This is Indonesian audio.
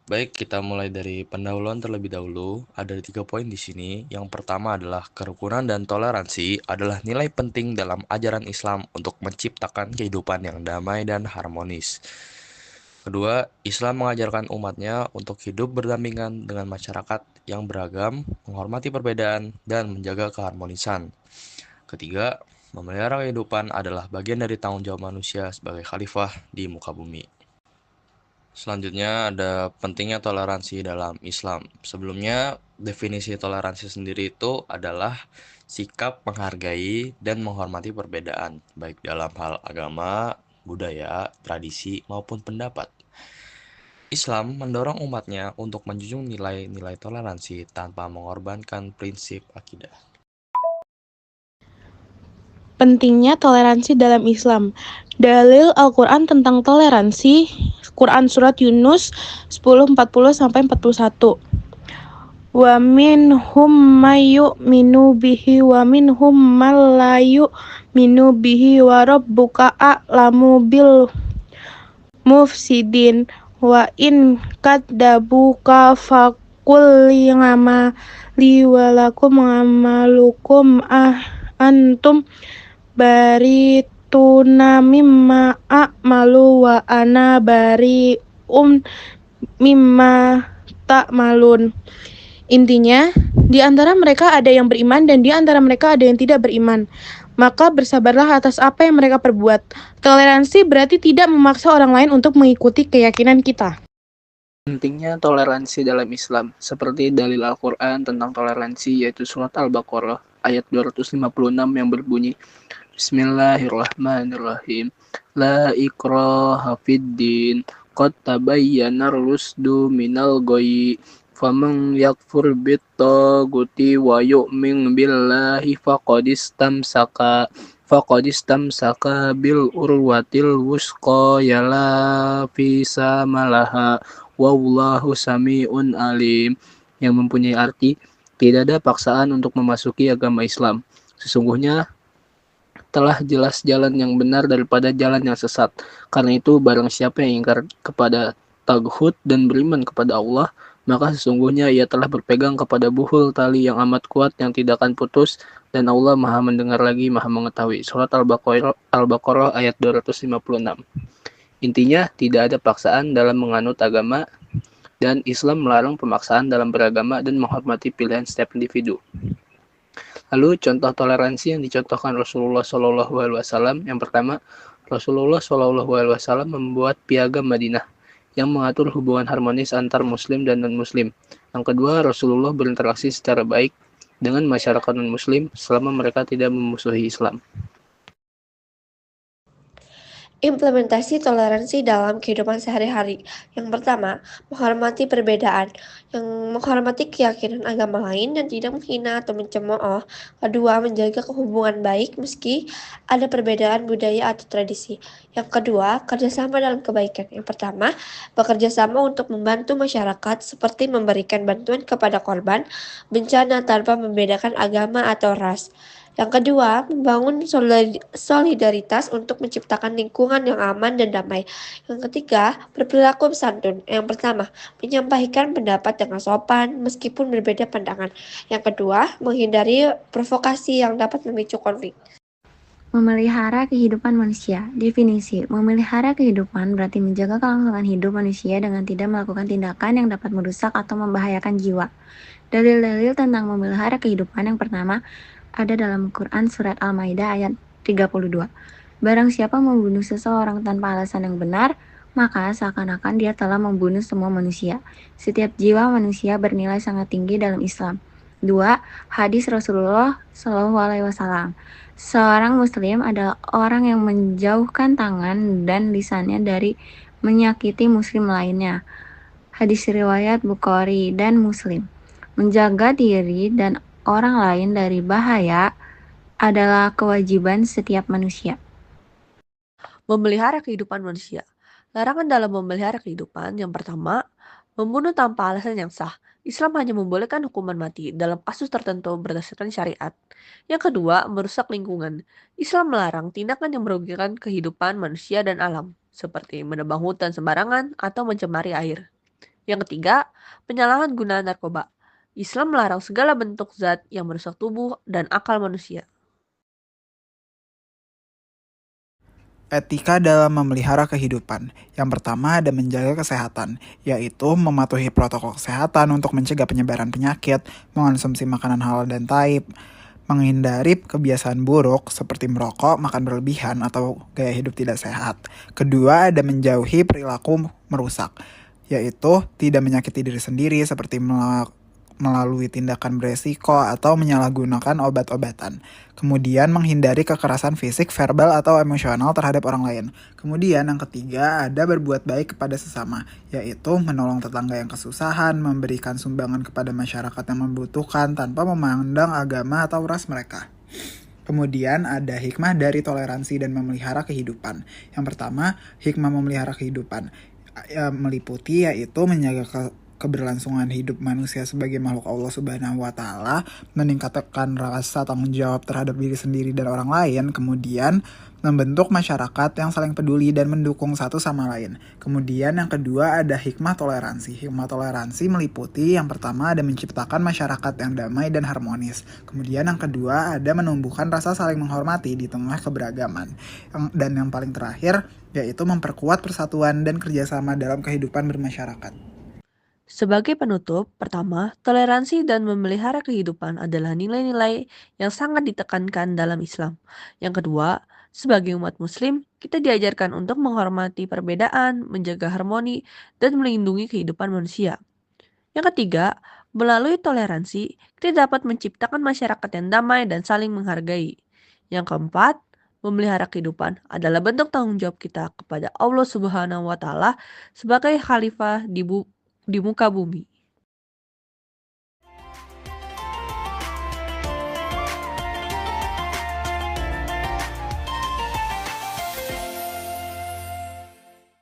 Baik, kita mulai dari pendahuluan terlebih dahulu. Ada 3 poin di sini. Yang pertama adalah kerukunan dan toleransi adalah nilai penting dalam ajaran Islam untuk menciptakan kehidupan yang damai dan harmonis. Kedua, Islam mengajarkan umatnya untuk hidup berdampingan dengan masyarakat yang beragam, menghormati perbedaan, dan menjaga keharmonisan. Ketiga, memelihara kehidupan adalah bagian dari tanggung jawab manusia sebagai khalifah di muka bumi. Selanjutnya ada pentingnya toleransi dalam Islam. Sebelumnya, definisi toleransi sendiri itu adalah sikap menghargai dan menghormati perbedaan, baik dalam hal agama, budaya, tradisi, maupun pendapat. Islam mendorong umatnya untuk menjunjung nilai-nilai toleransi tanpa mengorbankan prinsip akidah. Pentingnya toleransi dalam Islam. Dalil Al-Quran tentang toleransi, Quran Surat Yunus 10:40-41. Wa minhum may yu'minu bihi wa minhum man la yu'minu bihi wa rabbuka a'lamu bil mufsidin wa in kaddabuka faqul li walakum amalukum antum barituna mimma a'malu wa ana mimma ta'malun. Intinya, di antara mereka ada yang beriman dan di antara mereka ada yang tidak beriman. Maka bersabarlah atas apa yang mereka perbuat. Toleransi berarti tidak memaksa orang lain untuk mengikuti keyakinan kita. Pentingnya toleransi dalam Islam, seperti dalil Al-Quran tentang toleransi, yaitu surat Al-Baqarah ayat 256 yang berbunyi, Bismillahirrahmanirrahim. La ikraha fiddin, qad tabayyana rusdu minal ghayyi, faman yakfur bittaguti wa yu'min billahi faqad istamsaka bil urwatil wusqa yala fisa malaha wallahu sami'un alim, yang mempunyai arti tidak ada paksaan untuk memasuki agama Islam. Sesungguhnya telah jelas jalan yang benar daripada jalan yang sesat. Karena itu barang siapa yang ingkar kepada taghut dan beriman kepada Allah, maka sesungguhnya ia telah berpegang kepada buhul tali yang amat kuat yang tidak akan putus, dan Allah Maha mendengar lagi Maha mengetahui. Surat Al-Baqarah ayat 256. Intinya tidak ada paksaan dalam menganut agama, dan Islam melarang pemaksaan dalam beragama dan menghormati pilihan setiap individu. Lalu contoh toleransi yang dicontohkan Rasulullah SAW. Yang pertama, Rasulullah SAW membuat piagam Madinah yang mengatur hubungan harmonis antar Muslim dan non-Muslim. Yang kedua, Rasulullah berinteraksi secara baik dengan masyarakat non-Muslim selama mereka tidak memusuhi Islam. Implementasi toleransi dalam kehidupan sehari-hari. Yang pertama, menghormati perbedaan. Yang menghormati keyakinan agama lain dan tidak menghina atau mencemooh. Kedua, menjaga hubungan baik meski ada perbedaan budaya atau tradisi. Yang kedua, kerjasama dalam kebaikan. Yang pertama, bekerja sama untuk membantu masyarakat seperti memberikan bantuan kepada korban bencana tanpa membedakan agama atau ras. Yang kedua, membangun solidaritas untuk menciptakan lingkungan yang aman dan damai. Yang ketiga, berperilaku santun. Yang pertama, menyampaikan pendapat dengan sopan meskipun berbeda pandangan. Yang kedua, menghindari provokasi yang dapat memicu konflik. Memelihara kehidupan manusia. Definisi: memelihara kehidupan berarti menjaga kelangsungan hidup manusia dengan tidak melakukan tindakan yang dapat merusak atau membahayakan jiwa. Dalil-dalil tentang memelihara kehidupan yang pertama ada dalam Quran Surat Al-Maidah ayat 32. Barang siapa membunuh seseorang tanpa alasan yang benar, maka seakan-akan dia telah membunuh semua manusia. Setiap jiwa manusia bernilai sangat tinggi dalam Islam. 2. Hadis Rasulullah SAW. Seorang muslim adalah orang yang menjauhkan tangan dan lisannya dari menyakiti muslim lainnya. Hadis riwayat Bukhari dan Muslim. Menjaga diri dan orang lain dari bahaya adalah kewajiban setiap manusia. Memelihara kehidupan manusia. Larangan dalam memelihara kehidupan yang pertama, membunuh tanpa alasan yang sah. Islam hanya membolehkan hukuman mati dalam kasus tertentu berdasarkan syariat. Yang kedua, merusak lingkungan. Islam melarang tindakan yang merugikan kehidupan manusia dan alam, seperti menebang hutan sembarangan atau mencemari air. Yang ketiga, penyalahgunaan narkoba. Islam melarang segala bentuk zat yang merusak tubuh dan akal manusia. Etika dalam memelihara kehidupan. Yang pertama ada menjaga kesehatan, yaitu mematuhi protokol kesehatan untuk mencegah penyebaran penyakit, mengonsumsi makanan halal dan taib, menghindari kebiasaan buruk seperti merokok, makan berlebihan, atau gaya hidup tidak sehat. Kedua ada menjauhi perilaku merusak, yaitu tidak menyakiti diri sendiri seperti melalui tindakan beresiko atau menyalahgunakan obat-obatan. Kemudian menghindari kekerasan fisik, verbal, atau emosional terhadap orang lain. Kemudian yang ketiga ada berbuat baik kepada sesama, yaitu menolong tetangga yang kesusahan, memberikan sumbangan kepada masyarakat yang membutuhkan tanpa memandang agama atau ras mereka. Kemudian ada hikmah dari toleransi dan memelihara kehidupan. Yang pertama, hikmah memelihara kehidupan meliputi yaitu menjaga keberlangsungan hidup manusia sebagai makhluk Allah Subhanahu wa taala, meningkatkan rasa tanggung jawab terhadap diri sendiri dan orang lain, kemudian membentuk masyarakat yang saling peduli dan mendukung satu sama lain. Kemudian yang kedua ada hikmah toleransi. Hikmah toleransi meliputi yang pertama ada menciptakan masyarakat yang damai dan harmonis. Kemudian yang kedua ada menumbuhkan rasa saling menghormati di tengah keberagaman. Dan yang paling terakhir yaitu memperkuat persatuan dan kerjasama dalam kehidupan bermasyarakat. Sebagai penutup, pertama, toleransi dan memelihara kehidupan adalah nilai-nilai yang sangat ditekankan dalam Islam. Yang kedua, sebagai umat muslim, kita diajarkan untuk menghormati perbedaan, menjaga harmoni, dan melindungi kehidupan manusia. Yang ketiga, melalui toleransi, kita dapat menciptakan masyarakat yang damai dan saling menghargai. Yang keempat, memelihara kehidupan adalah bentuk tanggung jawab kita kepada Allah Subhanahu wa taala sebagai khalifah di muka bumi.